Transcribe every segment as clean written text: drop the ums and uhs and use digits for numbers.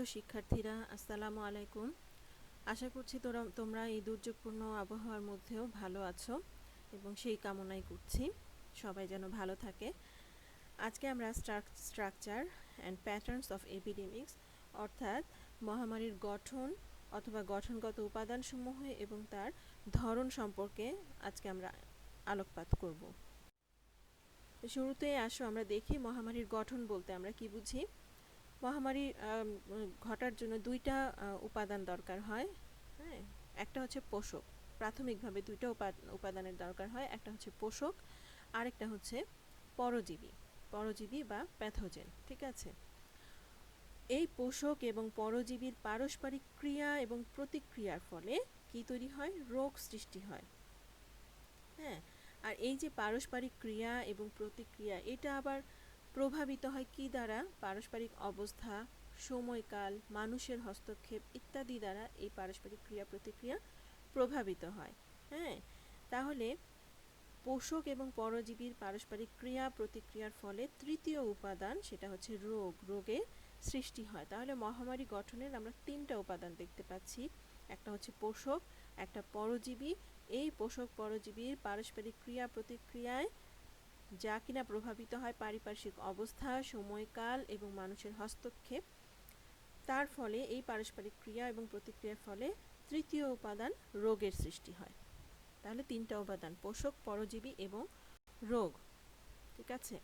প্রিয় শিক্ষার্থীরা, আসসালামু আলাইকুম। আশা করছি তোমরা এই দুর্যোগপূর্ণ আবহাওয়ার মধ্যেও ভালো আছো এবং সেই কামনাই করছি সবাই যেন ভালো থাকে। আজকে আমরা স্ট্রাকচার অ্যান্ড প্যাটার্নস অফ এপিডেমিক্স অর্থাৎ মহামারীর গঠন অথবা গঠনগত উপাদানসমূহ এবং তার ধরন সম্পর্কে আজকে আমরা আলোকপাত করব। শুরুতে আসো আমরা দেখি মহামারীর গঠন বলতে আমরা কি বুঝি। মহামারী ঘটার জন্য দুইটা উপাদান দরকার হয়। হ্যাঁ, একটা হচ্ছে পোষক। প্রাথমিকভাবে দুইটা উপাদানের দরকার হয়, একটা হচ্ছে পোষক, আরেকটা হচ্ছে পরজীবী বা প্যাথোজেন। ঠিক আছে, এই পোষক এবং পরজীবীর পারস্পরিক ক্রিয়া এবং প্রতিক্রিয়ার ফলে কি তৈরি হয়? রোগ সৃষ্টি হয়। হ্যাঁ, আর এই যে পারস্পরিক ক্রিয়া এবং প্রতিক্রিয়া, এটা আবার প্রভাবিত হয় কি দ্বারা? পারস্পরিক অবস্থা, সময়কাল, মানুষের হস্তক্ষেপ ইত্যাদি দ্বারা এই পারস্পরিক ক্রিয়া প্রতিক্রিয়া প্রভাবিত হয়। হ্যাঁ, তাহলে পোষক এবং পরজীবীর পারস্পরিক ক্রিয়া প্রতিক্রিয়ার ফলে তৃতীয় উপাদান, সেটা হচ্ছে রোগের সৃষ্টি হয়। তাহলে মহামারী গঠনের আমরা তিনটা উপাদান দেখতে পাচ্ছি, একটা হচ্ছে পোষক, একটা পরজীবী। এই পোষক পরজীবীর পারস্পরিক ক্রিয়া প্রতিক্রিয়ায় যা কিনা প্রভাবিত হয় পারিপার্শ্বিক অবস্থা, সময়কাল এবং মানুষের হস্তক্ষেপ, তার ফলে এই পারস্পরিক ক্রিয়া এবং প্রতিক্রিয়ার ফলে তৃতীয় উপাদান রোগের সৃষ্টি হয়। তাহলে তিনটা উপাদান, পোষক, পরজীবী এবং রোগ। ঠিক আছে,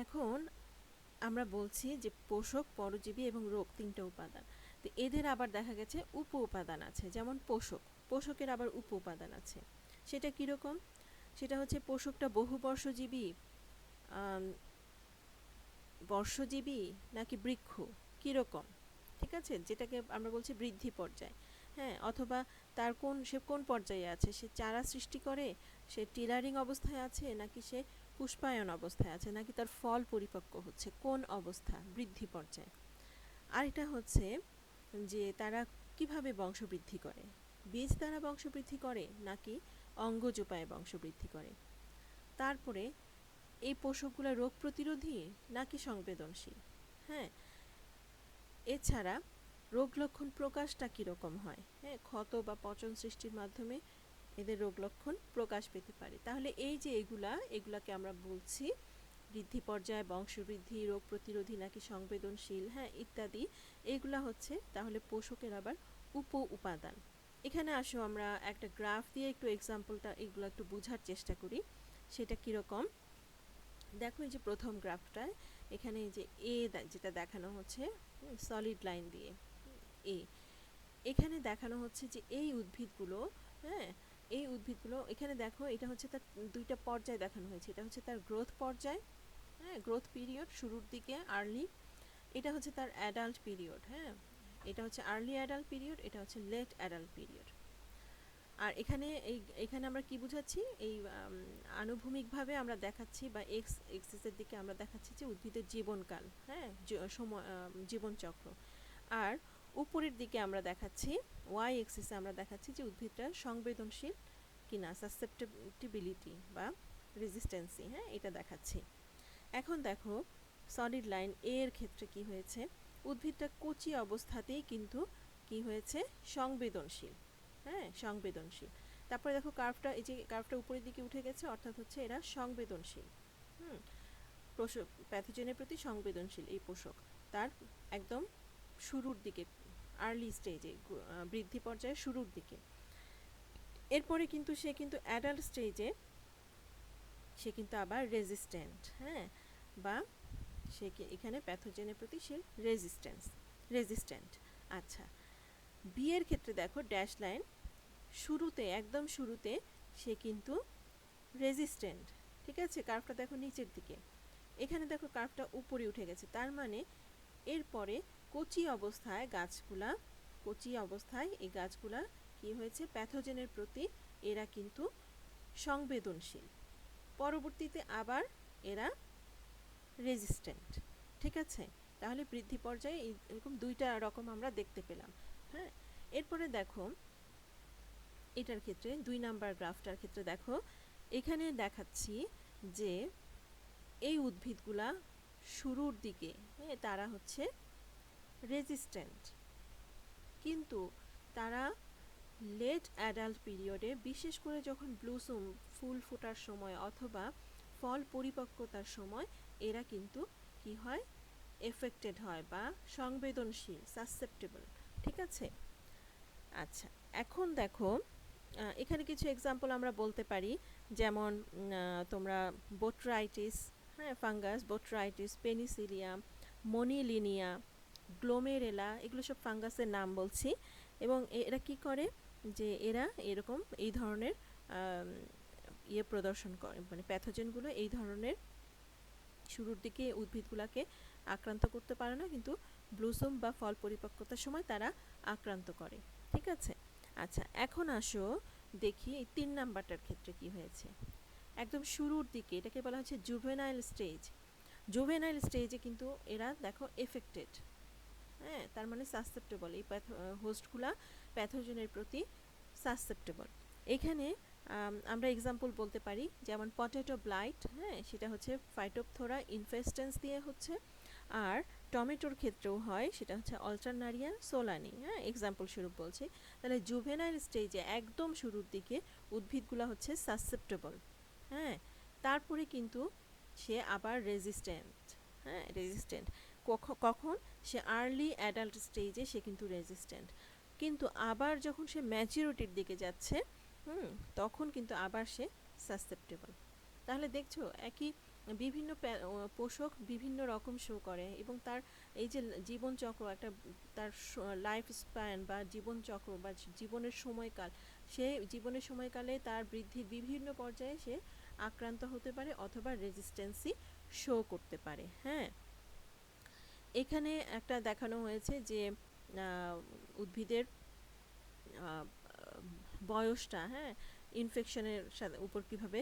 এখন আমরা বলছি যে পোষক, পরজীবী এবং রোগ তিনটা উপাদান। তো এদের আবার দেখা গেছে উপ উপাদান আছে, যেমন পোষকের আবার উপ উপাদান আছে। সেটা কিরকম? সেটা হচ্ছে পোষকটা বহুবর্ষজীবী, বর্ষজীবী নাকি বৃক্ষ, কিরকম? ঠিক আছে, যেটাকে আমরা বলছি বৃদ্ধি পর্যায়। হ্যাঁ, অথবা সে কোন পর্যায়ে আছে? সে চারা সৃষ্টি করে, সে টিলারিং অবস্থায় আছে, নাকি সে পুষ্পায়ন অবস্থায় আছে, নাকি তার ফল পরিপক্ক হচ্ছে, কোন অবস্থা? বৃদ্ধি পর্যায়ে। আর এটা হচ্ছে যে তারা কিভাবে বংশবৃদ্ধি করে, বীজ দ্বারা বংশবৃদ্ধি করে নাকি অঙ্গজ উপায়ে বংশবৃদ্ধি করে। তারপরে এই পোষকগুলো রোগ প্রতিরোধী নাকি সংবেদনশীল। হ্যাঁ, এছাড়া রোগ লক্ষণ প্রকাশটা কীরকম হয়? হ্যাঁ, ক্ষত বা পচন সৃষ্টির মাধ্যমে এদের রোগ লক্ষণ প্রকাশ পেতে পারে। তাহলে এই যে এগুলাকে আমরা বলছি বৃদ্ধি পর্যায়ে, বংশবৃদ্ধি, রোগ প্রতিরোধী নাকি সংবেদনশীল, হ্যাঁ ইত্যাদি। এগুলা হচ্ছে তাহলে পোষকের আবার উপ উপাদান। এখানে আসো আমরা একটা গ্রাফ দিয়ে একটু এক্সাম্পলটা এগুলো একটু বোঝার চেষ্টা করি। সেটা কীরকম? দেখো, এই যে প্রথম গ্রাফটায় এখানে এই যে যেটা দেখানো হচ্ছে সলিড লাইন দিয়ে এখানে দেখানো হচ্ছে যে এই উদ্ভিদগুলো, হ্যাঁ এই উদ্ভিদগুলো এখানে দেখো, এটা হচ্ছে তার দুইটা পর্যায় দেখানো হয়েছে। এটা হচ্ছে তার গ্রোথ পর্যায়, হ্যাঁ গ্রোথ পিরিয়ড, শুরুর দিকে আর্লি। এটা হচ্ছে তার অ্যাডাল্ট পিরিয়ড, হ্যাঁ এটা হচ্ছে আর্লি অ্যাডাল্ট পিরিয়ড, এটা হচ্ছে লেট অ্যাডাল্ট পিরিয়ড। আর এখানে আমরা কি বুঝাচ্ছি? এই আনুভূমিকভাবে আমরা দেখাচ্ছি বা এক্সিসের দিকে আমরা দেখাচ্ছি যে উদ্ভিদের জীবনকাল, হ্যাঁ জীবনচক্র। আর উপরের দিকে আমরা দেখাচ্ছি, ওয়াই এক্সিসে আমরা দেখাচ্ছি যে উদ্ভিদটা সংবেদনশীল কিনা, সাসেপ্টেবিলিটি বা রেজিস্ট্যান্সি, হ্যাঁ এটা দেখাচ্ছি। এখন দেখো সলিড লাইন এর ক্ষেত্রে কি হয়েছে? উদ্ভিদটা কচি অবস্থাতেই কিন্তু কি হয়েছে? সংবেদনশীল, হ্যাঁ সংবেদনশীল। তারপরে দেখো এই যে কার্ভটা উপরের দিকে উঠে গেছে, অর্থাৎ হচ্ছে এরা সংবেদনশীল। প্যাথোজেনের প্রতি সংবেদনশীল এই পোষক তার একদম শুরুর দিকে, আর্লি স্টেজে, বৃদ্ধি পর্যায়ে শুরুর দিকে। এরপরে কিন্তু সে কিন্তু অ্যাডাল্ট স্টেজে সে কিন্তু আবার রেজিস্ট্যান্ট, হ্যাঁ বা সে এখানে প্যাথোজেনের প্রতি সে রেজিস্ট্যান্ট। আচ্ছা, বি এর ক্ষেত্রে দেখো ড্যাশ লাইন, শুরুতে একদম শুরুতে সে কিন্তু রেজিস্ট্যান্ট। ঠিক আছে, কার্ভটা দেখো নিচের দিকে, এখানে দেখো কার্ভটা উপরে উঠে গেছে। তার মানে এরপরে কচি অবস্থায় এই গাছগুলা কি হয়েছে? প্যাথোজেনের প্রতি এরা কিন্তু সংবেদনশীল, পরবর্তীতে আবার এরা রেজিস্ট্যান্ট। ঠিক আছে, তাহলে বৃদ্ধি পর্যায়ে এরকম দুইটা রকম আমরা দেখতে পেলাম। হ্যাঁ, এরপরে দেখো এটার ক্ষেত্রে 2 নাম্বার গ্রাফটার ক্ষেত্রে দেখো, এখানে দেখাচ্ছি যে এই উদ্ভিদগুলা শুরুর দিকে, হ্যাঁ তারা হচ্ছে রেজিস্ট্যান্ট, কিন্তু তারা লেট অ্যাডাল্ট পিরিয়ডে, বিশেষ করে যখন ব্লুসুম ফুল ফোটার সময় অথবা ফল পরিপক্কতার সময়, এরা কিন্তু কি হয়, এফেক্টেড হয় বা সংবেদনশীল, সাসেপ্টেবল। ঠিক আছে? আচ্ছা, এখন দেখো এখানে কিছু এক্সাম্পল আমরা বলতে পারি, যেমন তোমরা বোট্রাইটিস, হ্যাঁ, ফাঙ্গাস, বোট্রাইটিস, পেনিসিলিয়াম, মনিলিনিয়া, গ্লোমেরেলা, এগুলো সব ফাঙ্গাসের নাম বলছি। এবং এরা কি করে, যে এরা এরকম এই ধরনের ইয়ে প্রদর্শন করে, মানে প্যাথোজেনগুলো এই ধরনের শুরুর দিকে উদ্ভিদগুলোকে আক্রান্ত করতে পারে না, কিন্তু ব্লুসুম বা ফল পরিপক্কতার সময় তারা আক্রান্ত করে। ঠিক আছে? আচ্ছা, এখন আসো দেখি এই 3 নাম্বারটার ক্ষেত্রে কি হয়েছে। একদম শুরুর দিকে এটাকে বলা হচ্ছে জুভেনাইল স্টেজ। জুভেনাইল স্টেজে কিন্তু এরা দেখো এফেক্টেড, হ্যাঁ, তার মানে সাসেপ্টেবল, এই হোস্টগুলা প্যাথোজেনের প্রতি সাসেপ্টেবল। এখানে আমরা এক্সাম্পল বলতে পারি, যেমন পটেটো ব্লাইট, হ্যাঁ, সেটা হচ্ছে ফাইটোপথোরা ইনফেস্টেন্স দিয়ে হচ্ছে। আর টমেটোর ক্ষেত্রেও হয়, সেটা হচ্ছে অল্টারনারিয়া সোলানি, হ্যাঁ, এক্সাম্পল স্বরূপ বলছি। তাহলে জুভেনাইল স্টেজে একদম শুরুর দিকে উদ্ভিদগুলো হচ্ছে সাসেপ্টেবল, হ্যাঁ, তারপরে কিন্তু সে আবার রেজিস্ট্যান্ট, হ্যাঁ, রেজিস্ট্যান্ট কখন, সে আর্লি অ্যাডাল্ট স্টেজে সে কিন্তু রেজিস্ট্যান্ট, কিন্তু আবার যখন সে ম্যাচুরিটির দিকে যাচ্ছে, তখন কিন্তু আবার সে সাসেপ্টেবল। তাহলে দেখছো একই বিভিন্ন পোষক বিভিন্ন রকম শো করে, এবং তার এই যে জীবনচক্র, একটা তার লাইফ স্প্যান বা জীবনচক্র বা জীবনের সময়কাল, সে জীবনের সময়কালে তার বৃদ্ধির বিভিন্ন পর্যায়ে সে আক্রান্ত হতে পারে অথবা রেজিস্ট্যান্সি শো করতে পারে। হ্যাঁ, এখানে একটা দেখানো হয়েছে যে উদ্ভিদের বয়সটা, হ্যাঁ, ইনফেকশনের সাথে উপর কীভাবে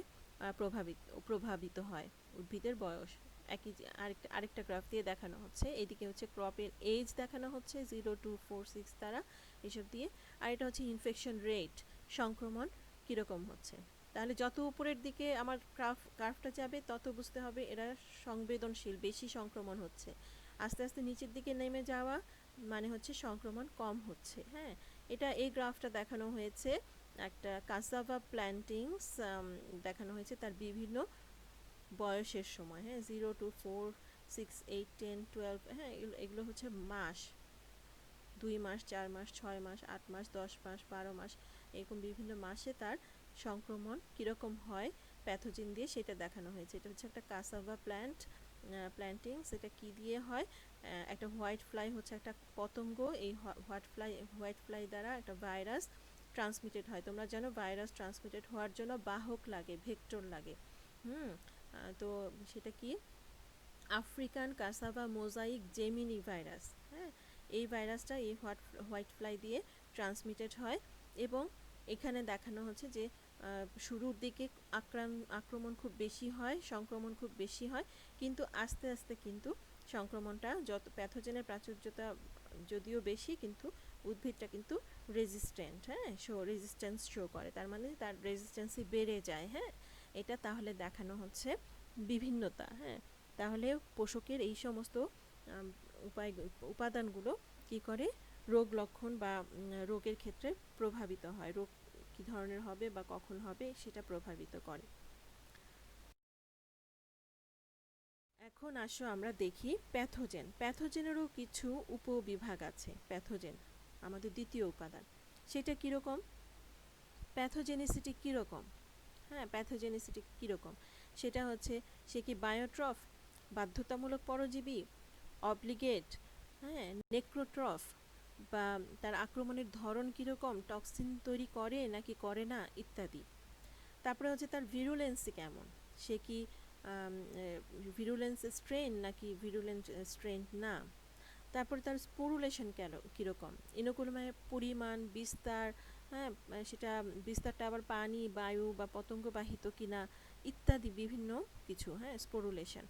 প্রভাবিত হয় উদ্ভিদের বয়স। একই আরেকটা গ্রাফ দিয়ে দেখানো হচ্ছে, এদিকে হচ্ছে ক্রপের এজ দেখানো হচ্ছে 0 to 4 6 দ্বারা, এসব দিয়ে। আর এটা হচ্ছে ইনফেকশন রেট, সংক্রমণ কীরকম হচ্ছে। তাহলে যত উপরের দিকে আমার কার্ভটা যাবে তত বুঝতে হবে এরা সংবেদনশীল, বেশি সংক্রমণ হচ্ছে। আস্তে আস্তে নিচের দিকে নেমে যাওয়া মানে হচ্ছে সংক্রমণ কম হচ্ছে। হ্যাঁ, এটা এই গ্রাফটা দেখানো হয়েছে একটা কাসাভা প্ল্যান্টিংস, দেখানো হয়েছে তার বিভিন্ন বয়সের সময়, হ্যাঁ, 0 to 4 6 8 10 12, হ্যাঁ, এগুলো হচ্ছে মাস, 2 মাস 4 মাস 6 মাস 8 মাস 10 মাস 12 মাস, এরকম বিভিন্ন মাসে তার সংক্রমণ কীরকম হয় প্যাথোজেন দিয়ে, সেটা দেখানো হয়েছে। এটা হচ্ছে একটা কাসাভা প্ল্যান্টিংস। এটা কি দিয়ে হয়, একটা হোয়াইট ফ্লাই হচ্ছে একটা পতঙ্গ, এই হোয়াইট ফ্লাই দ্বারা একটা ভাইরাস ট্রান্সমিটেড হয়। তোমরা জানো ভাইরাস ট্রান্সমিটেড হওয়ার জন্য বাহক লাগে, ভেক্টর লাগে। তো সেটা কি, African cassava mosaic Gemini virus, হ্যাঁ, এই ভাইরাসটা এই হোয়াইট ফ্লাই দিয়ে ট্রান্সমিটেড হয়। এবং এখানে দেখানো হচ্ছে যে শুরুর দিকে আক্রমণ খুব বেশি হয়, সংক্রমণ খুব বেশি হয়, কিন্তু আস্তে আস্তে কিন্তু সংক্রমণটা, যত প্যাথোজেনের প্রাচুর্যতা যদিও বেশি, কিন্তু উদ্ভিদটা কিন্তু রেজিস্ট্যান্ট, হ্যাঁ, রেজিস্ট্যান্স শো করে, তার মানে তার রেজিস্ট্যান্সই বেড়ে যায়। হ্যাঁ, এটা তাহলে দেখানো হচ্ছে বিভিন্নতা। হ্যাঁ, তাহলে পোষকের এই সমস্ত উপাদানগুলো কি করে রোগ লক্ষণ বা রোগের ক্ষেত্রে প্রভাবিত হয়, রোগ কি ধরনের হবে বা কখন হবে সেটা প্রভাবিত করে। এখন আসো আমরা দেখি প্যাথোজেন। প্যাথোজেনেরও কিছু উপবিভাগ আছে। প্যাথোজেন আমাদের দ্বিতীয় উপাদান, সেটা কীরকম, প্যাথোজেনিসিটি কীরকম, হ্যাঁ, প্যাথোজেনিসিটি কীরকম, সেটা হচ্ছে সে কি বায়োট্রফ, বাধ্যতামূলক পরজীবী, অব্লিগেট, হ্যাঁ, নেক্রোট্রফ, বা তার আক্রমণের ধরন কীরকম, টক্সিন তৈরি করে নাকি করে না, ইত্যাদি। তারপরে হচ্ছে তার ভিরুলেন্সি কেমন, সে কি ভিরুলেন্স স্ট্রেন নাকি ভিরুলেন্ট স্ট্রেন না। তারপরে তার স্পোরুলেশন কীরকম, ইনোকুলমের পরিমাণ, বিস্তার, হ্যাঁ, সেটা বিস্তারটা আবার পানি, বায়ু বা পতঙ্গবাহিত কিনা, ইত্যাদি বিভিন্ন কিছু, হ্যাঁ, স্পোরুলেশন।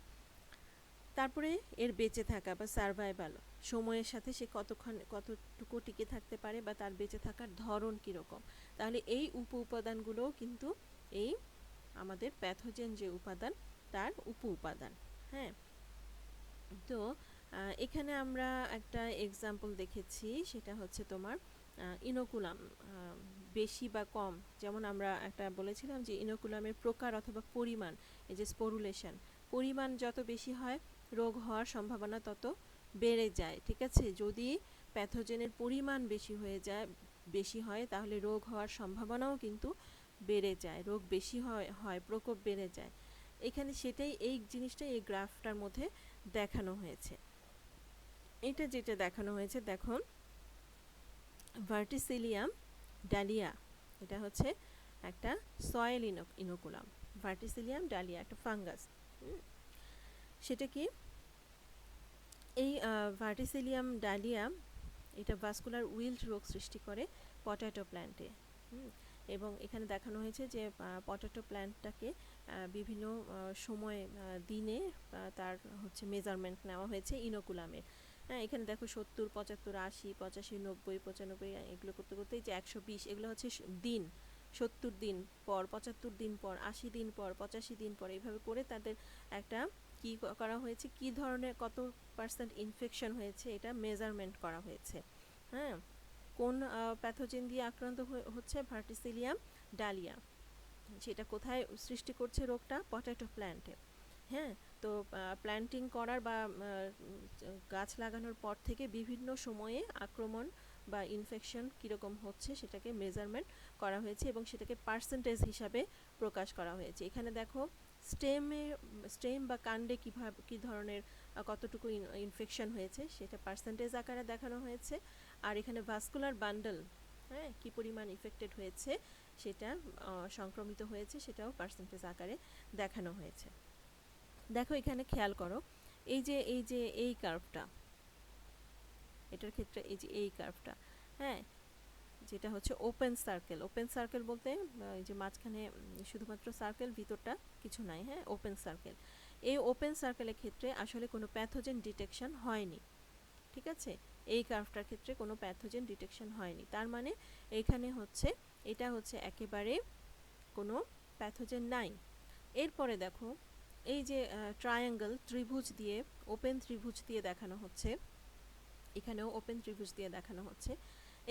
তারপরে এর বেঁচে থাকা বা সারভাইভাল, সময়ের সাথে সে কতটুকু টিকে থাকতে পারে বা তার বেঁচে থাকার ধরন কীরকম। তাহলে এই উপাদানগুলোও কিন্তু এই আমাদের প্যাথোজেন যে উপাদান তার উপাদান। হ্যাঁ, তো এখানে আমরা একটা এক্সাম্পল দেখেছি, সেটা হচ্ছে তোমার ইনোকুলাম, বেশি বা কম। যেমন আমরা একটা বলেছিলাম যে ইনোকুলামের প্রকার অথবা পরিমাণ, এই যে স্পোরুলেশন, পরিমাণ যত বেশি হয় রোগ হওয়ার সম্ভাবনা তত বেড়ে যায়। ঠিক আছে, যদি প্যাথোজেনের পরিমাণ বেশি হয় তাহলে রোগ হওয়ার সম্ভাবনাও কিন্তু বেড়ে যায়, রোগ বেশি হয় প্রকোপ বেড়ে যায়। এখানে সেটাই, এই জিনিসটাই এই গ্রাফটার মধ্যে দেখানো হয়েছে। এটা যেটা দেখানো হয়েছে দেখো, ভার্টিসিলিয়াম ডালিয়া, এটা হচ্ছে একটা সয়েল ইনোকুলাম। ভার্টিসিলিয়াম ডালিয়া একটা ফাঙ্গাস। সেটা কি, এই ভার্টিসিলিয়াম ডালিয়া এটা ভাস্কুলার উইল্ট রোগ সৃষ্টি করে পটাটো প্ল্যান্টে। এবং এখানে দেখানো হয়েছে যে পটাটো প্ল্যান্টটাকে বিভিন্ন সময় দিনে তার হচ্ছে মেজারমেন্ট নেওয়া হয়েছে ইনোকুলামের। হ্যাঁ, এখানে দেখো 70, 75, 80, 85, 90, 95 এগুলো করতে করতে যে 120, এগুলো হচ্ছে দিন। 70 দিন পর, 75 দিন পর, 80 দিন পর, 85 দিন পর, এইভাবে করে তাদের একটা কি করা হয়েছে, কি ধরনের কত % ইনফেকশন হয়েছে এটা মেজারমেন্ট করা হয়েছে। হ্যাঁ, কোন প্যাথোজেন দিয়ে আক্রান্ত হচ্ছে, ভার্টিসিলিয়াম ডালিয়া। সেটা কোথায় সৃষ্টি করছে রোগটা, পটাটো প্ল্যান্টে। হ্যাঁ, তো প্ল্যান্টিং করার বা গাছ লাগানোর পর থেকে বিভিন্ন সময়ে আক্রমণ বা ইনফেকশন কীরকম হচ্ছে সেটাকে মেজারমেন্ট করা হয়েছে এবং সেটাকে পার্সেন্টেজ হিসাবে প্রকাশ করা হয়েছে। এখানে দেখো স্টেম বা কাণ্ডে কী ধরনের কতটুকু ইনফেকশন হয়েছে সেটা পার্সেন্টেজ আকারে দেখানো হয়েছে। আর এখানে ভাস্কুলার বান্ডল, হ্যাঁ, কী পরিমাণ ইফেক্টেড হয়েছে, সেটা সংক্রমিত হয়েছে, সেটাও পার্সেন্টেজ আকারে দেখানো হয়েছে। দেখো এখানে খেয়াল করো, এই কার্ভটা, এটার ক্ষেত্রে এই যে এই কার্ভটা, হ্যাঁ, যেটা হচ্ছে ওপেন সার্কেল। ওপেন সার্কেল বলতে এই যে মাঝখানে শুধুমাত্র সার্কেল, ভিতরটা কিছু নাই। হ্যাঁ, ওপেন সার্কেল। এই ওপেন সার্কেলের ক্ষেত্রে আসলে কোনো প্যাথোজেন ডিটেকশন হয়নি। ঠিক আছে, এই কার্ভটার ক্ষেত্রে কোনো প্যাথোজেন ডিটেকশন হয়নি। তার মানে এখানে হচ্ছে এটা হচ্ছে একেবারে কোনো প্যাথোজেন নাই। এরপরে দেখো এই যে ট্রায়াঙ্গেল, ত্রিভুজ দিয়ে, ওপেন ত্রিভুজ দিয়ে দেখানো হচ্ছে, এখানেও ওপেন ত্রিভুজ দিয়ে দেখানো হচ্ছে।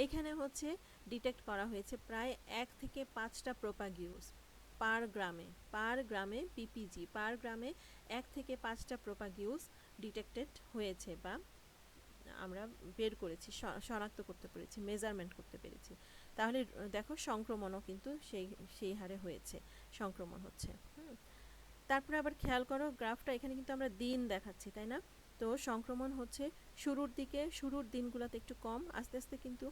এইখানে হচ্ছে ডিটেক্ট করা হয়েছে প্রায় 1 থেকে 5টা প্রোপাগিউস পার গ্রামে পিপিজি, পার গ্রামে 1 থেকে 5টা প্রোপাগিউস ডিটেক্টেড হয়েছে বা আমরা বের করেছি, শনাক্ত করতে পেরেছি, মেজারমেন্ট করতে পেরেছি। তাহলে দেখো সংক্রমণও কিন্তু সেই হারে হয়েছে, সংক্রমণ হচ্ছে। তারপরে আবার খেয়াল করো গ্রাফটা, এখানে কিন্তু আমরা দিন দেখাচ্ছি, তাই না? তো সংক্রমণ হচ্ছে শুরুর দিনগুলোতে একটু কম, আস্তে আস্তে কিন্তু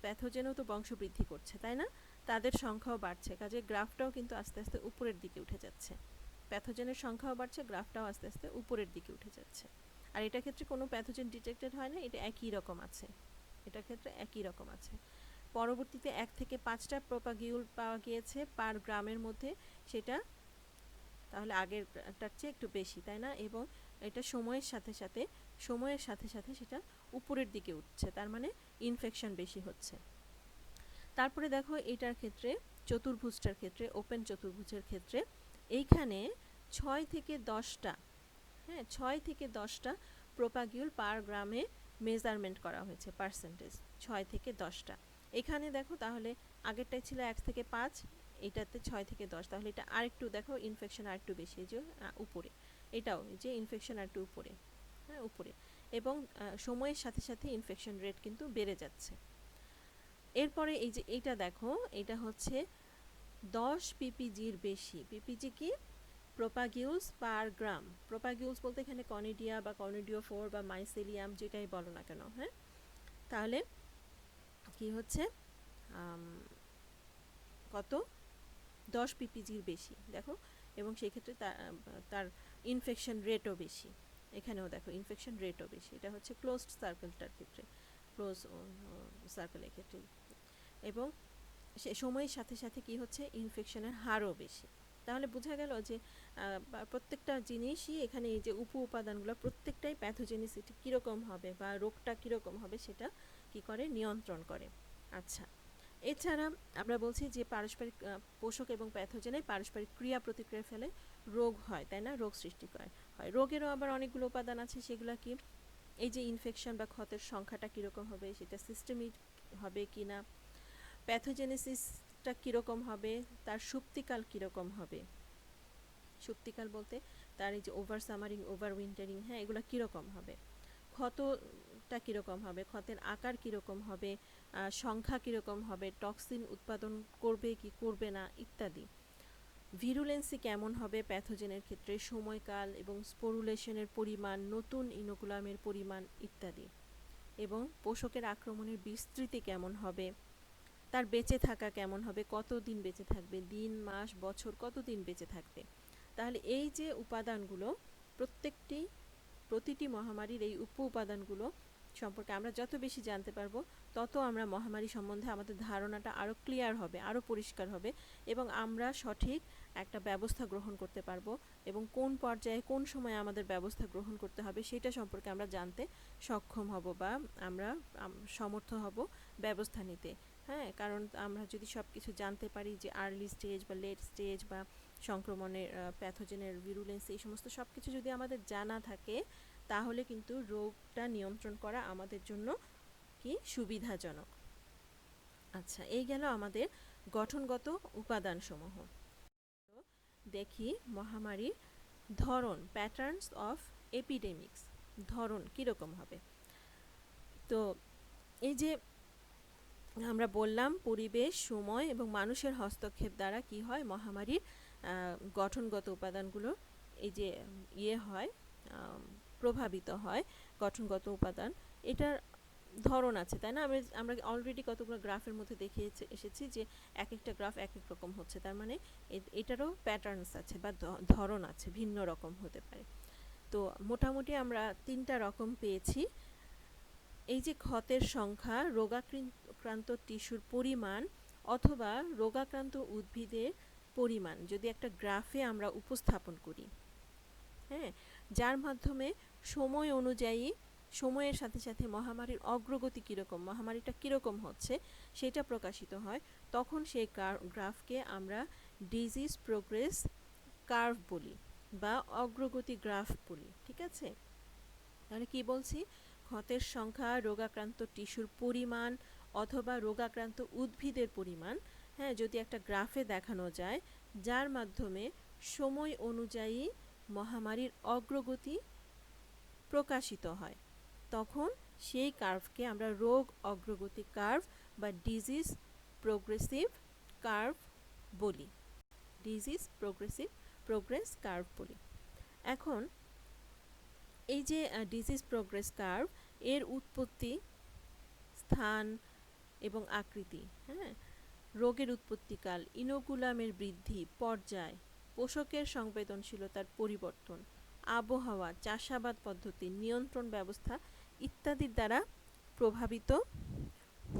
প্যাথোজেনও তো বংশবৃদ্ধি করছে, তাই না? তাদের সংখ্যাও বাড়ছে, কাজে গ্রাফটাও কিন্তু আস্তে আস্তে উপরের দিকে উঠে যাচ্ছে। প্যাথোজেনের সংখ্যাও বাড়ছে, গ্রাফটাও আস্তে আস্তে উপরের দিকে উঠে যাচ্ছে। আর এটার ক্ষেত্রে কোনো প্যাথোজেন ডিটেক্টেড হয় না, এটা একই রকম আছে, এটার ক্ষেত্রে একই রকম আছে। পরবর্তীতে 1 থেকে 5টা প্রোপাগিউল পাওয়া গিয়েছে পার গ্রামের মধ্যে, সেটা তাহলে আগেরটার চেয়ে একটু বেশি, তাই না? এবং এটা সময়ের সাথে সাথে সেটা উপরের দিকে উঠছে, তার মানে ইনফেকশন বেশি হচ্ছে। তারপরে দেখো এটার ক্ষেত্রে, চতুর্ভুজটার ক্ষেত্রে, ওপেন চতুর্ভুজের ক্ষেত্রে এইখানে 6 থেকে 10টা, হ্যাঁ, 6 থেকে 10টা প্রোপাগিউল পার গ্রামে মেজারমেন্ট করা হয়েছে, পার্সেন্টেজ 6 থেকে 10টা। এখানে দেখো তাহলে আগেরটাই ছিল 1 থেকে 5, এটাতে 6 থেকে 10, তাহলে এটা আরেকটু দেখো ইনফেকশন আরেকটু বেশি, এই যে উপরে, এটাও এই যে ইনফেকশন আরেকটু উপরে, হ্যাঁ, উপরে, এবং সময়ের সাথে সাথে ইনফেকশন রেট কিন্তু বেড়ে যাচ্ছে। এরপরে এই যে এইটা দেখো, এটা হচ্ছে 10 পিপিজির বেশি। পিপিজি কি? প্রোপাগিউলস পার গ্রাম। প্রোপাগিউলস বলতে এখানে কনিডিয়া বা কনিডিওফোর বা মাইসেলিয়াম যেটাই বলো না কেন, হ্যাঁ, তাহলে কি হচ্ছে, কত, 10 পিপিজির বেশি দেখো, এবং সেই ক্ষেত্রে তার ইনফেকশন রেটও বেশি। এখানেও দেখো ইনফেকশন রেটও বেশি, এটা হচ্ছে ক্লোজড সার্কেলটার ক্ষেত্রে, ক্লোজ সার্কেলের ক্ষেত্রে। এবং সে সময়ের সাথে সাথে কি হচ্ছে, ইনফেকশনের হারও বেশি। তাহলে বোঝা গেল যে প্রত্যেকটা জিনিসই এখানে, এই যে উপাদানগুলো প্রত্যেকটাই প্যাথোজেনিসিটি কীরকম হবে বা রোগটা কীরকম হবে সেটা কি করে, নিয়ন্ত্রণ করে। আচ্ছা, এছাড়া আমরা বলছি যে পারস্পরিক পোষক এবং প্যাথোজেনের পারস্পরিক ক্রিয়া প্রতিক্রিয়া ফেলে রোগ হয়, তাই না? রোগ সৃষ্টি হয়। রোগেরও আবার অনেকগুলো উপাদান আছে, সেগুলো কি? এই যে ইনফেকশন বা ক্ষতের সংখ্যাটা কীরকম হবে, সেটা সিস্টেমিক হবে কি না, প্যাথোজেনেসিসটা কীরকম হবে, তার সুপ্তিকাল কীরকম হবে, সুপ্তিকাল বলতে তার এই যে ওভার সামারিং, ওভার উইন্টারিং, হ্যাঁ, এগুলো কীরকম হবে, ক্ষতটা কীরকম হবে, ক্ষতের আকার কীরকম হবে, সংখ্যা কীরকম হবে, টক্সিন উৎপাদন করবে কি করবে না ইত্যাদি, ভিরুলেন্সি কেমন হবে প্যাথোজেনের ক্ষেত্রে, সময়কাল এবং স্পোরুলেশনের পরিমাণ, নতুন ইনোকুলামের পরিমাণ ইত্যাদি, এবং পোষকের আক্রমণের বিস্তৃতি কেমন হবে, তার বেঁচে থাকা কেমন হবে, কতদিন বেঁচে থাকবে, দিন, মাস, বছর, কতদিন বেঁচে থাকবে। তাহলে এই যে উপাদানগুলো, প্রতিটি মহামারীর এই উপ উপাদানগুলো সম্পর্কে আমরা যত বেশি জানতে পারবো, তত আমরা মহামারী সম্বন্ধে আমাদের ধারণাটা আরও ক্লিয়ার হবে, আরও পরিষ্কার হবে, এবং আমরা সঠিক একটা ব্যবস্থা গ্রহণ করতে পারবো, এবং কোন পর্যায়ে কোন সময়ে আমাদের ব্যবস্থা গ্রহণ করতে হবে সেটা সম্পর্কে আমরা জানতে সক্ষম হব, বা আমরা সমর্থ হব ব্যবস্থা নিতে। হ্যাঁ, কারণ আমরা যদি সব কিছু জানতে পারি, যে আর্লি স্টেজ বা লেট স্টেজ বা সংক্রমণের, প্যাথোজেনের ভিরুলেন্স, এই সমস্ত সব কিছু যদি আমাদের জানা থাকে, তাহলে কিন্তু রোগটা নিয়ন্ত্রণ করা আমাদের জন্য কি সুবিধাজনক। আচ্ছা, এই গেল আমাদের গঠনগত উপাদানসমূহ। দেখি মহামারীর ধরন, প্যাটার্নস অফ এপিডেমিক্স, ধরন কীরকম হবে। তো এই যে আমরা বললাম পরিবেশ, সময় এবং মানুষের হস্তক্ষেপ দ্বারা কি হয়, মহামারীর গঠনগত উপাদানগুলো এই যে হয়, প্রভাবিত হয়, গঠনগত উপাদান, এটার ধরন আছে, তাই না? আমরা অলরেডি কতগুলো গ্রাফের মধ্যে দেখে এসেছি যে এক একটা গ্রাফ এক এক রকম হচ্ছে, তার মানে এটারও প্যাটার্নস আছে বা ধরন আছে, ভিন্ন রকম হতে পারে। তো মোটামুটি আমরা 3টা রকম পেয়েছি। এই যে ক্ষতের সংখ্যা, রোগাক্রান্ত টিস্যুর পরিমাণ অথবা রোগাক্রান্ত উদ্ভিদের পরিমাণ যদি একটা গ্রাফে আমরা উপস্থাপন করি, হ্যাঁ, যার মাধ্যমে সময় অনুযায়ী, সময়ের সাথে সাথে মহামারীর অগ্রগতি কীরকম, মহামারীটা কীরকম হচ্ছে সেটা প্রকাশিত হয়, তখন সেই গ্রাফকে আমরা ডিজিজ প্রোগ্রেস কার্ভ বলি বা অগ্রগতি গ্রাফ বলি। ঠিক আছে, তাহলে কি বলছি, ক্ষতের সংখ্যা, রোগাক্রান্ত টিস্যুর পরিমাণ অথবা রোগাক্রান্ত উদ্ভিদের পরিমাণ, হ্যাঁ, যদি একটা গ্রাফে দেখানো যায়, যার মাধ্যমে সময় অনুযায়ী মহামারীর অগ্রগতি প্রকাশিত হয়, তখন সেই কার্ভকে আমরা রোগ অগ্রগতি কার্ভ বা ডিজিজ প্রোগ্রেসিভ কার্ভ বলি, ডিজিজ প্রোগ্রেস কার্ভ বলি। এখন এই যে ডিজিজ প্রোগ্রেস কার্ভ, এর উৎপত্তি, স্থান এবং আকৃতি, হ্যাঁ, রোগের উৎপত্তিকাল, ইনোকুলামের বৃদ্ধি, পর্যায়, পোষকের সংবেদনশীলতার পরিবর্তন, আবহাওয়া, চাষাবাদ পদ্ধতি, নিয়ন্ত্রণ ব্যবস্থা ইত্যাদির দ্বারা প্রভাবিত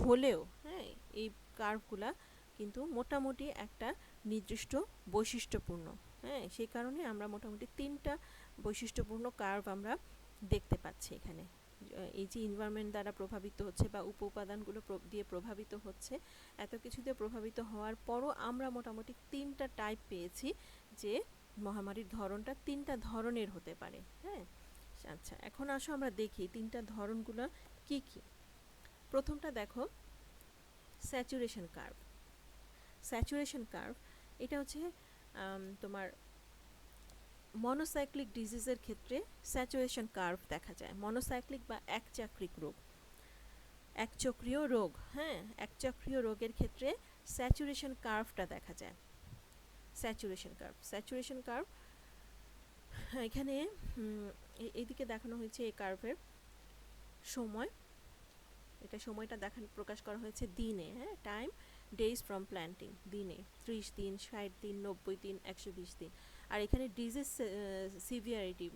হলেও, হ্যাঁ, এই কার্ভগুলা কিন্তু মোটামুটি একটা নির্দিষ্ট বৈশিষ্ট্যপূর্ণ, হ্যাঁ, সেই কারণে আমরা মোটামুটি 3টা বৈশিষ্ট্যপূর্ণ কার্ভ আমরা দেখতে পাচ্ছি এখানে। এই যে এনভায়রনমেন্ট দ্বারা প্রভাবিত হচ্ছে বা উপ উপাদানগুলো দিয়ে প্রভাবিত হচ্ছে, এত কিছু দিয়ে প্রভাবিত হওয়ার পরও আমরা মোটামুটি 3টা টাইপ পেয়েছি, যে মহামারীর ধরনটা 3টা ধরনের হতে পারে। হ্যাঁ, আচ্ছা, এখন আসো আমরা দেখি 3টা ধরনগুলো কি কি। প্রথমটা দেখো, স্যাচুরেশন কার্ভ। স্যাচুরেশন কার্ভ এটা হচ্ছে তোমার মনোসাইক্লিক ডিজিজের ক্ষেত্রে স্যাচুরেশন কার্ভ দেখা যায়। মনোসাইক্লিক বা একচক্রিক রোগ, একচক্রীয় রোগ, হ্যাঁ, একচক্রীয় রোগের ক্ষেত্রে স্যাচুরেশন কার্ভটা দেখা যায়। স্যাচুরেশন কার্ভ এখানে এইদিকে দেখানো হয়েছে এই কার্ভের সময়, এটা সময়টা প্রকাশ করা হয়েছে দিনে, হ্যাঁ, টাইম ডেজ ফ্রম প্ল্যান্টিং, দিনে 30 দিন, 60 দিন, 90 দিন, 120 দিন। আর এখানে ডিজিজ সিভিয়ারিটি,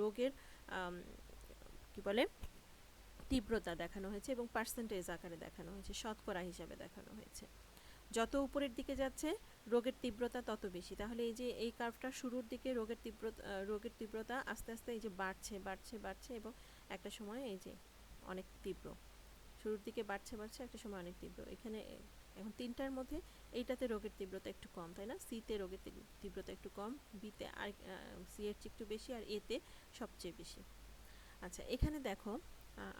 রোগের কি বলে তীব্রতা দেখানো হয়েছে এবং পার্সেন্টেজ আকারে দেখানো হয়েছে, শতকরা হিসাবে দেখানো হয়েছে। যত উপরের দিকে যাচ্ছে রোগের তীব্রতা তত বেশি। তাহলে এই যে এই কার্ভটা শুরুর দিকে রোগের তীব্রতা আস্তে আস্তে এই যে বাড়ছে এবং একটা সময় এই যে অনেক তীব্র, শুরুর দিকে বাড়ছে একটা সময় অনেক তীব্র। এখানে এখন 3টার মধ্যে এইটাতে রোগের তীব্রতা একটু কম, তাই না? সিতে রোগের তীব্রতা একটু কম, বিতে আর সি এর চেয়ে একটু বেশি, আর এতে সবচেয়ে বেশি। আচ্ছা, এখানে দেখো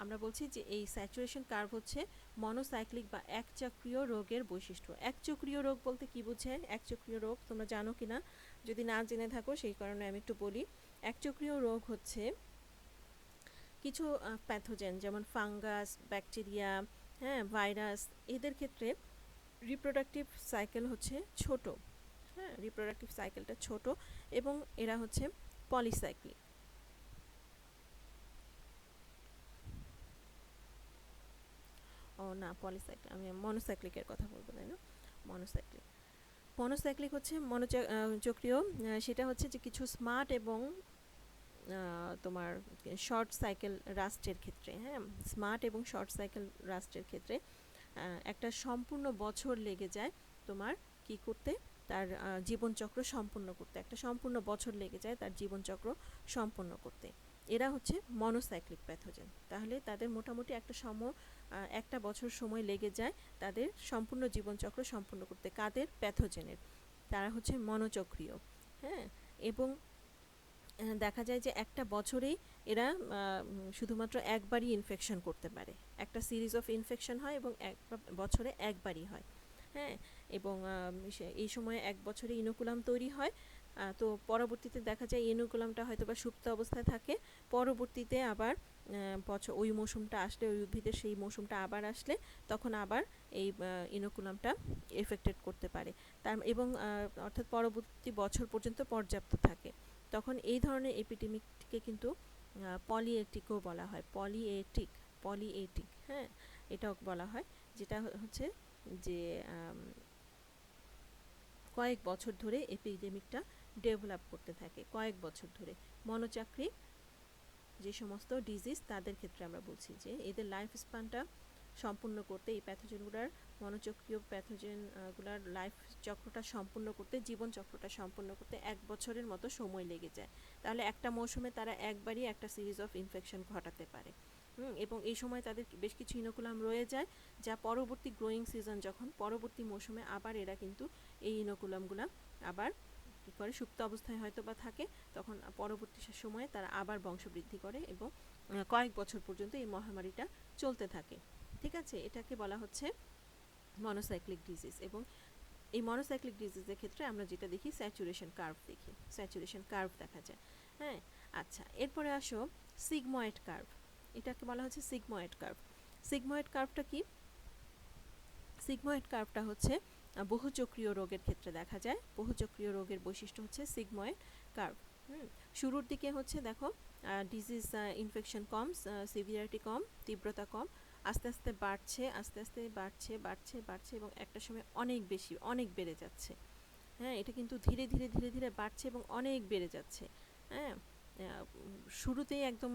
আমরা বলছি যে এই স্যাচুরেশন কার্ভ হচ্ছে মনোসাইক্লিক বা একচক্রীয় রোগের বৈশিষ্ট্য। একচক্রীয় রোগ বলতে কি বোঝায়? একচক্রীয় রোগ তোমরা জানো কিনা, যদি না জেনে থাকো সেই কারণে আমি একটু বলি। একচক্রীয় রোগ হচ্ছে কিছু প্যাথোজেন যেমন ফাঙ্গাস, ব্যাকটেরিয়া, হ্যাঁ, ভাইরাস, এদের ক্ষেত্রে রিপ্রোডাক্টিভ সাইকেল হচ্ছে ছোট, হ্যাঁ, রিপ্রোডাক্টিভ সাইকেলটা ছোট এবং এরা হচ্ছে পলিসাইক্লিক। ও না, পলিসাইক্লিক, আমি মনোসাইক্লিকের কথা বলবো, তাই না? মনোসাইক্লিক, মনোসাইক্লিক হচ্ছে মনোচক্রীয়। সেটা হচ্ছে যে কিছু স্মার্ট এবং তোমার শর্ট সাইকেল রাস্টের ক্ষেত্রে, হ্যাঁ, স্মার্ট এবং শর্ট সাইকেল রাস্টের ক্ষেত্রে একটা সম্পূর্ণ বছর লেগে যায় তোমার কি করতে, তার জীবনচক্র সম্পূর্ণ করতে। একটা সম্পূর্ণ বছর লেগে যায় তার জীবনচক্র সম্পূর্ণ করতে। এরা হচ্ছে মনোসাইক্লিক প্যাথোজেন। তাহলে তাদের মোটামুটি একটা বছর সময় লেগে যায় তাদের সম্পূর্ণ জীবনচক্র সম্পূর্ণ করতে। কাদের? প্যাথোজেনের। তারা হচ্ছে মনোচক্রীয়, হ্যাঁ। এবং দেখা যায় যে একটা বছরেই এরা শুধুমাত্র একবারই ইনফেকশন করতে পারে। একটা সিরিজ অফ ইনফেকশন হয় এবং বছরে একবারই হয়, হ্যাঁ। এবং এই সময়ে এক বছরে ইনোকুলাম তৈরি হয়। তো পরবর্তীতে দেখা যায় ইনোকুলামটা হয়তো বা সুপ্ত অবস্থায় থাকে, পরবর্তীতে আবার বছর ওই মৌসুমটা আসলে, ওই উদ্ভিদের সেই মৌসুমটা আবার আসলে তখন আবার এই ইনোকুলামটা এফেক্টেড করতে পারে এবং অর্থাৎ পরবর্তী বছর পর্যন্ত পর্যাপ্ত থাকে। তখন এই ধরনের এপিডেমিককে কিন্তু পলিএটিকও বলা হয়। পলিএটিক, হ্যাঁ, এটাও বলা হয়, যেটা হচ্ছে যে কয়েক বছর ধরে এপিডেমিকটা ডেভেলপ করতে থাকে, কয়েক বছর ধরে। মনোচাক্রিক যে সমস্ত ডিজিজ তাদের ক্ষেত্রে আমরা বলছি যে এদের লাইফ স্প্যানটা সম্পূর্ণ করতে, এই প্যাথোজেনগুলোর, মনোচক্রীয় প্যাথোজেনগুলোর লাইফ চক্রটা সম্পূর্ণ করতে, জীবন চক্রটা সম্পূর্ণ করতে 1 বছরের মতো সময় লেগে যায়। তাহলে একটা মৌসুমে তারা একবারই একটা সিরিজ অফ ইনফেকশন ঘটাতে পারে, এবং এই সময় তাদের বেশ কিছু ইনোকুলাম রয়ে যায়, যা পরবর্তী গ্রোয়িং সিজন, যখন পরবর্তী মৌসুমে আবার এরা কিন্তু এই ইনোকুলামগুলো আবার কী করে, সুপ্ত অবস্থায় হয়তো বা থাকে, তখন পরবর্তী সময়ে তারা আবার বংশবৃদ্ধি করে এবং কয়েক বছর পর্যন্ত এই মহামারীটা চলতে থাকে। ঠিক আছে, এটাকে বলা হচ্ছে মনোসাইক্লিক ডিজিজ। এবং এই মনোসাইক্লিক ডিজিজের ক্ষেত্রে আমরা যেটা দেখি, স্যাচুরেশন কার্ভ দেখি, স্যাচুরেশন কার্ভ দেখা যায়, হ্যাঁ। আচ্ছা, এরপরে আসো সিগময়েড কার্ভ। এটাকে বলা হচ্ছে সিগময়েড কার্ভ। সিগময়েড কার্ভটা কি? সিগময়েড কার্ভটা হচ্ছে বহুচক্রীয় রোগের ক্ষেত্রে দেখা যায়। বহুচক্রীয় রোগের বৈশিষ্ট্য হচ্ছে সিগময়েড কার্ভ। শুরুর দিকে হচ্ছে দেখো ডিজিজ ইনফেকশন কম, সিভিয়ারিটি কম, তীব্রতা কম, আস্তে আস্তে বাড়ছে, আস্তে আস্তে বাড়ছে, বাড়ছে, বাড়ছে এবং একটা সময় অনেক বেশি, অনেক বেড়ে যাচ্ছে, হ্যাঁ। এটা কিন্তু ধীরে ধীরে ধীরে ধীরে বাড়ছে এবং অনেক বেড়ে যাচ্ছে, হ্যাঁ। শুরুতেই একদম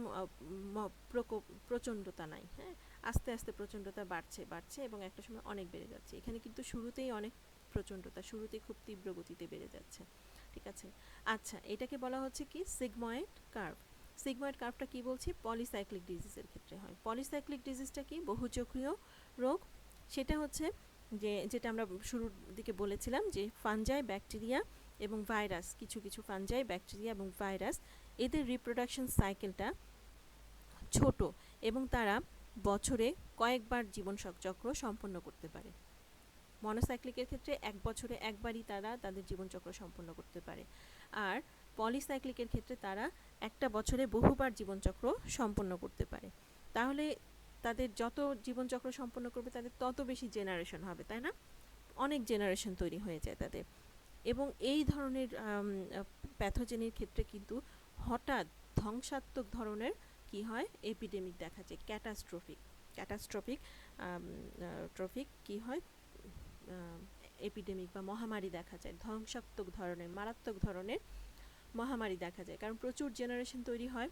প্রকোপ, প্রচণ্ডতা নাই, হ্যাঁ। আস্তে আস্তে প্রচণ্ডতা বাড়ছে, বাড়ছে এবং একটা সময় অনেক বেড়ে যাচ্ছে। এখানে কিন্তু শুরুতেই অনেক প্রচণ্ডতা, শুরুতেই খুব তীব্র গতিতে বেড়ে যাচ্ছে, ঠিক আছে। আচ্ছা, এটাকে বলা হচ্ছে কি, সিগময়েড কার্ভ। সিগময়েড কার্ভটা কি বলছি? পলিসাইক্লিক ডিজিজের ক্ষেত্রে হয়। পলিসাইক্লিক ডিজিজটা কি? বহুচক্রীয় রোগ। সেটা হচ্ছে যেটা আমরা শুরুর দিকে বলেছিলাম যে ফাঞ্জাই, ব্যাকটেরিয়া এবং ভাইরাস, কিছু কিছু ফাঞ্জাই, ব্যাকটেরিয়া এবং ভাইরাস, এদের রিপ্রোডাকশন সাইকেলটা ছোট এবং তারা বছরে কয়েকবার জীবন চক্র সম্পন্ন করতে পারে। মনোসাইক্লিকের ক্ষেত্রে 1 বছরে একবারই তারা তাদের জীবনচক্র সম্পন্ন করতে পারে, আর পলিসাইক্লিকের ক্ষেত্রে তারা একটা বছরে বহুবার জীবনচক্র সম্পন্ন করতে পারে। তাহলে তাদের যত জীবনচক্র সম্পন্ন করবে তাদের তত বেশি জেনারেশন হবে, তাই না? অনেক জেনারেশন তৈরি হয়ে যায় তাদের। এবং এই ধরনের প্যাথোজেনের ক্ষেত্রে কিন্তু হঠাৎ ধ্বংসাত্মক ধরনের কি হয়, এপিডেমিক দেখা যায়, ক্যাটাস্ট্রফিক ট্রফিক কি হয়, এপিডেমিক বা মহামারী দেখা যায়, ধ্বংসাত্মক ধরনের, মারাত্মক ধরনের মহামারী দেখা যায়, কারণ প্রচুর জেনারেশন তৈরি হয়।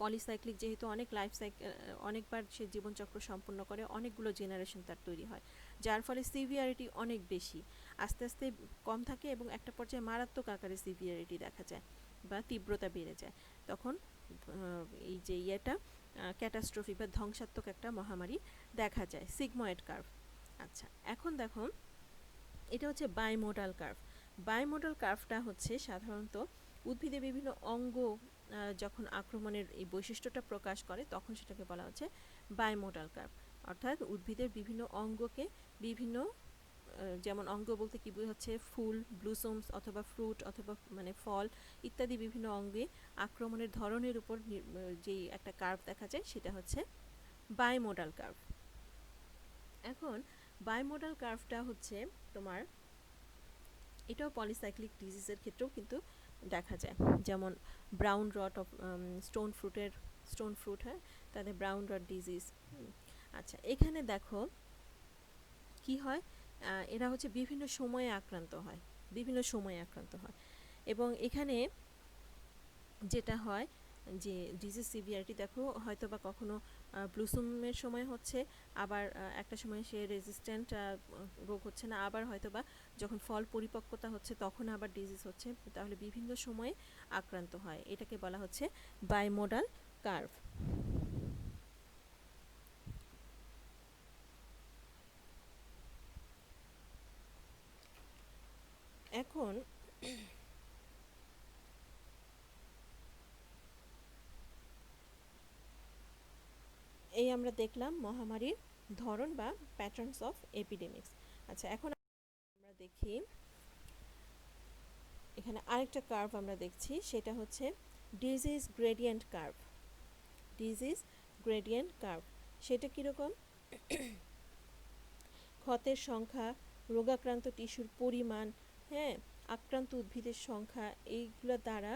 পলিসাইক্লিক যেহেতু অনেক লাইফ সাইকেল, অনেকবার সে জীবনচক্র সম্পন্ন করে, অনেকগুলো জেনারেশন তার তৈরি হয়, যার ফলে সিভিয়ারিটি অনেক বেশি, আস্তে আস্তে কম থাকে এবং একটা পর্যায়ে মারাত্মক আকারে সিভিয়ারিটি দেখা যায় বা তীব্রতা বেড়ে যায়। তখন এই যে ক্যাটাস্ট্রফিক বা ধ্বংসাত্মক একটা মহামারী দেখা যায়, সিগময়েড কার্ভ। আচ্ছা, এখন দেখো এটা হচ্ছে বাইমোডাল কার্ভ। বাইমোডাল কার্ভটা হচ্ছে সাধারণত উদ্ভিদের বিভিন্ন অঙ্গ যখন আক্রমণের এই বৈশিষ্ট্যটা প্রকাশ করে তখন সেটাকে বলা হচ্ছে বাইমোডাল কার্ভ। অর্থাৎ উদ্ভিদের বিভিন্ন অঙ্গকে বিভিন্ন যেমন অঙ্গ বলতে কি বোঝাচ্ছে, ফুল, ব্লুসমস অথবা ফ্রুট অথবা মানে ফল ইত্যাদি বিভিন্ন অঙ্গে আক্রমণের ধরনের উপর যেই একটা কার্ভ দেখা যায় সেটা হচ্ছে বাইমোডাল কার্ভ। এখন বাইমোডাল কার্ভটা হচ্ছে তোমার এটাও পলিসাইক্লিক ডিজিজের ক্ষেত্রেও কিন্তু দেখা যায়, যেমন brown rot of stone fruit, হ্যাঁ, তাদের ব্রাউন রট ডিজিজ। আচ্ছা, এখানে দেখো কি হয়, এরা হচ্ছে বিভিন্ন সময়ে আক্রান্ত হয় এবং এখানে যেটা হয় যে ডিজিজ সিভিয়ারিটি দেখো হয়তো বা কখনো ব্লুসুমের সময় হচ্ছে, আবার একটা সময় সে রেজিস্ট্যান্ট রোগ হচ্ছে না, আবার হয়তো বা যখন ফল পরিপক্কতা হচ্ছে তখন আবার ডিজিজ হচ্ছে, তাহলে বিভিন্ন সময়ে আক্রান্ত হয়। এটাকে বলা হচ্ছে বাইমোডাল কার্ভ। এখন এই আমরা দেখলাম মহামারীর ধরন বা প্যাটার্নস অফ এপিডেমিক্স। আচ্ছা, এখন আমরা দেখি এখানে আরেকটা কার্ভ আমরা দেখছি, সেটা হচ্ছে ডিজিজ গ্রেডিয়েন্ট কার্ভ। সেটা কীরকম? ক্ষতের সংখ্যা, রোগাক্রান্ত টিস্যুর পরিমাণ, হ্যাঁ, আক্রান্ত উদ্ভিদের সংখ্যা, এইগুলো দ্বারা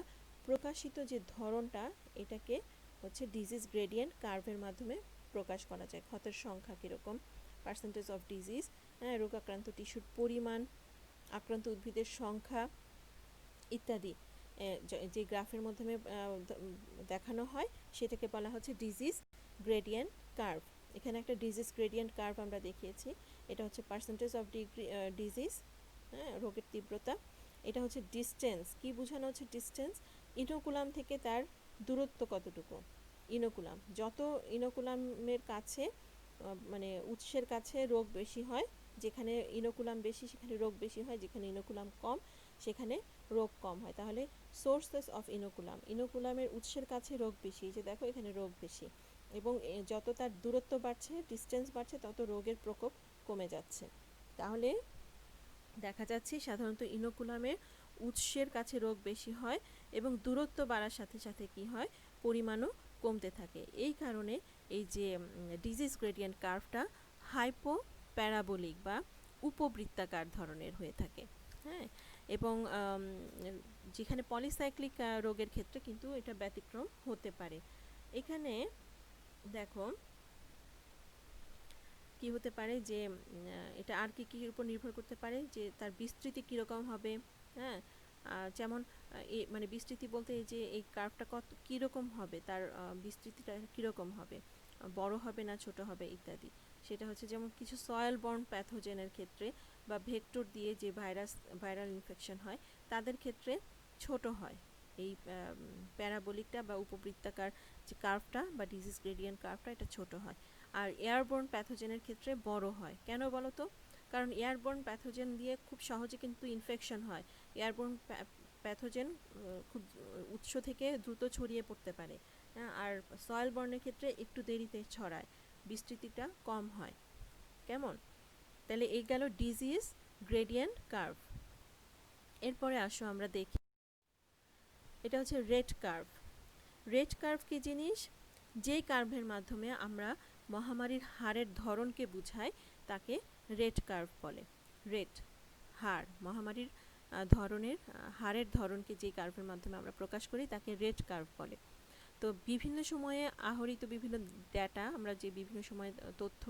প্রকাশিত যে ধরনটা, এটাকে হচ্ছে ডিজিজ গ্রেডিয়েন্ট কার্ভের মাধ্যমে প্রকাশ করা যায়। ক্ষতের সংখ্যা কীরকম, পার্সেন্টেজ অফ ডিজিজ, হ্যাঁ, রোগাক্রান্ত টিস্যুর পরিমাণ, আক্রান্ত উদ্ভিদের সংখ্যা ইত্যাদি যে গ্রাফের মাধ্যমে দেখানো হয় সেটাকে বলা হচ্ছে ডিজিজ গ্রেডিয়েন্ট কার্ভ। এখানে একটা ডিজিজ গ্রেডিয়েন্ট কার্ভ আমরা দেখিয়েছি। এটা হচ্ছে পার্সেন্টেজ অফ ডিজিজ, হ্যাঁ, রোগের তীব্রতা। এটা হচ্ছে ডিস্টেন্স, কি বোঝানো হচ্ছে ডিস্টেন্স? ইনোকুলাম থেকে তার দূরত্ব কতটুকু। ইনোকুলাম, যত ইনোকুলামের কাছে মানে উৎসের কাছে রোগ বেশি হয়, যেখানে ইনোকুলাম বেশি সেখানে রোগ বেশি হয়, যেখানে ইনোকুলাম কম সেখানে রোগ কম হয়। তাহলে সোর্সেস অফ ইনোকুলামের উৎসের কাছে রোগ বেশি, যে দেখো এখানে রোগ বেশি, এবং যত তার দূরত্ব বাড়ছে, ডিস্টেন্স বাড়ছে, তত রোগের প্রকোপ কমে যাচ্ছে। তাহলে দেখা যাচ্ছে সাধারণত ইনোকুলামের উৎসের কাছে রোগ বেশি হয় এবং দূরত্ব বাড়ার সাথে সাথে কি হয়, পরিমাণও কমতে থাকে। এই কারণে এই যে ডিজিজ গ্রেডিয়েন্ট কার্ভটা হাইপো প্যারাবোলিক বা উপবৃত্তাকার ধরনের হয়ে থাকে, হ্যাঁ। এবং যেখানে পলিসাইক্লিক রোগের ক্ষেত্রে কিন্তু এটা ব্যতিক্রম হতে পারে। এখানে দেখো কি হতে পারে যে এটা আর কির উপর নির্ভর করতে পারে, যে তার বিস্তৃতি কীরকম হবে, হ্যাঁ, যেমন মানে বিস্তৃতি বলতে এই যে এই কার্ভটা কীরকম হবে, তার বিস্তৃতিটা কীরকম হবে, বড় হবে না ছোট হবে ইত্যাদি। সেটা হচ্ছে যেমন কিছু সয়েল বর্ন প্যাথোজেনের ক্ষেত্রে বা ভেক্টর দিয়ে যে ভাইরাল ইনফেকশন হয় তাদের ক্ষেত্রে ছোট হয় এই প্যারাবোলিকটা বা উপবৃত্তাকার যে কার্ভটা বা ডিজিজ গ্রেডিয়েন্ট কার্ভটা, এটা ছোট হয়। আর এয়ারবোর্ন প্যাথোজেনের ক্ষেত্রে বড় হয়। কেন বলো তো? কারণ এয়ারবোর্ন প্যাথোজেন দিয়ে খুব সহজে কিন্তু ইনফেকশন হয়। এয়ারবোর্ন প্যাথোজেন খুব উৎস থেকে দ্রুত ছড়িয়ে পড়তে পারে, আর সয়েল বর্নের ক্ষেত্রে একটু দেরিতে ছড়ায়, বিস্তৃতিটা কম হয়। কেমন? তাহলে এই গেল ডিজিজ গ্রেডিয়েন্ট কার্ভ। এরপরে আসো আমরা দেখি, এটা হচ্ছে রেট কার্ভ। রেট কার্ভ কি জিনিস? যেই কার্ভের মাধ্যমে আমরা মহামারীর হারের ধরনকে বুঝাই তাকে রেট কার্ভ বলে। রেট, হার, মহামারীর ধরনের হারের ধরনকে যে কার্ভের মাধ্যমে আমরা প্রকাশ করি তাকে রেট কার্ভ বলে। তো বিভিন্ন সময়ে আহরিত বিভিন্ন ডেটা, আমরা যে বিভিন্ন সময়ে তথ্য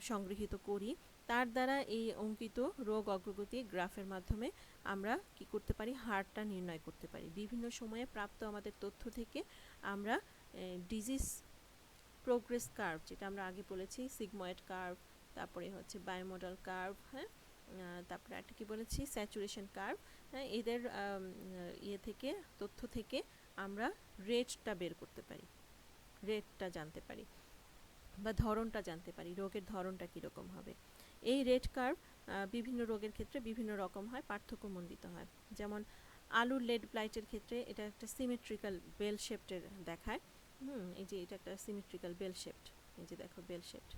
সংগৃহীত করি, তার দ্বারা এই অঙ্কিত রোগ অগ্রগতি গ্রাফের মাধ্যমে আমরা কি করতে পারি, হারটা নির্ণয় করতে পারি। বিভিন্ন সময়ে প্রাপ্ত আমাদের তথ্য থেকে আমরা ডিজিজ প্রোগ্রেস কার্ভ, যেটা আমরা আগে বলেছি সিগময়েড কার্ভ, তারপরে হচ্ছে বায়োমোডাল কার্ভ, হ্যাঁ, তারপরে একটা কি বলেছি স্যাচুরেশন কার্ভ, হ্যাঁ, এদের থেকে তথ্য থেকে আমরা রেটটা বের করতে পারি, রেটটা জানতে পারি বা ধরনটা জানতে পারি, রোগের ধরনটা কীরকম হবে। এই রেট কার্ভ বিভিন্ন রোগের ক্ষেত্রে বিভিন্ন রকম হয়, পার্থক্যমণ্ডিত হয়। যেমন আলুর লেড ব্লাইটের ক্ষেত্রে এটা একটা সিমেট্রিক্যাল বেল শেপটের দেখায়। এই যে এটা একটা সিমেট্রিক্যাল বেল শেপড, এই যে দেখো বেল শেপড,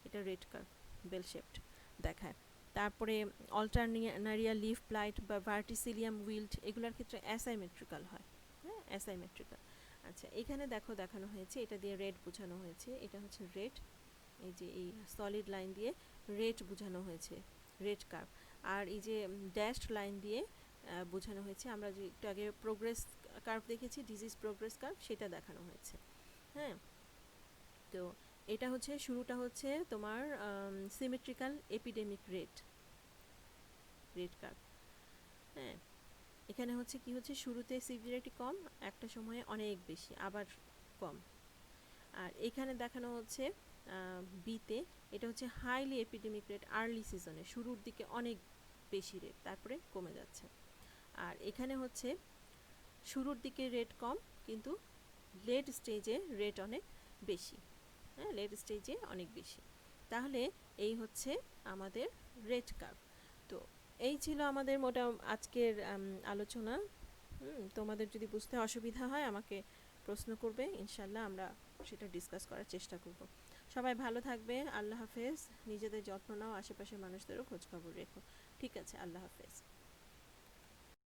এটা রেড কার্ভ বেল শেপড দেখায়। তারপরে অল্টারনারিয়া লিফ ব্লাইট বা ভার্টিসিলিয়াম উইল্ট এগুলোর ক্ষেত্রে অ্যাসাইমেট্রিক্যাল হয়। হ্যাঁ, অ্যাসাইমেট্রিক্যাল। আচ্ছা, এখানে দেখো দেখানো হয়েছে, এটা দিয়ে রেড বোঝানো হয়েছে, এটা হচ্ছে রেড, এই যে এই সলিড লাইন দিয়ে রেড বোঝানো হয়েছে, রেড কার্ভ। আর এই যে ড্যাশড লাইন দিয়ে বোঝানো হয়েছে, আমরা যে একটু আগে প্রোগ্রেস কার্ভ দেখেছি, ডিজিজ প্রোগ্রেস কার্ভ, সেটা দেখানো হয়েছে। হ্যাঁ, তো এটা হচ্ছে শুরুটা হচ্ছে তোমার symmetrical epidemic rate, red curve. হ্যাঁ, এখানে হচ্ছে কি হচ্ছে, শুরুতে সিভিরিটি কম, একটা সময়ে অনেক বেশি, আবার কম। আর এখানে দেখানো হচ্ছে বিতে, এটা হচ্ছে হাইলি এপিডেমিক রেট আর্লি সিজনে, শুরুর দিকে অনেক বেশি রেট, তারপরে কমে যাচ্ছে। আর এখানে হচ্ছে শুরুর দিকে রেট কম, কিন্তু লেট স্টেজে রেট অনেক বেশি। হ্যাঁ, লেট স্টেজে অনেক বেশি। তাহলে এই হচ্ছে আমাদের রেট কার্ভ। তো এই ছিল আমাদের আজকের আলোচনা। তোমাদের যদি বুঝতে অসুবিধা হয় আমাকে প্রশ্ন করবে, ইনশাল্লাহ আমরা সেটা ডিসকাস করার চেষ্টা করব। সবাই ভালো থাকবে, আল্লাহ হাফেজ। নিজেদের যত্ন নাও, আশেপাশের মানুষদেরও খোঁজখবর রেখো। ঠিক আছে, আল্লাহ হাফেজ।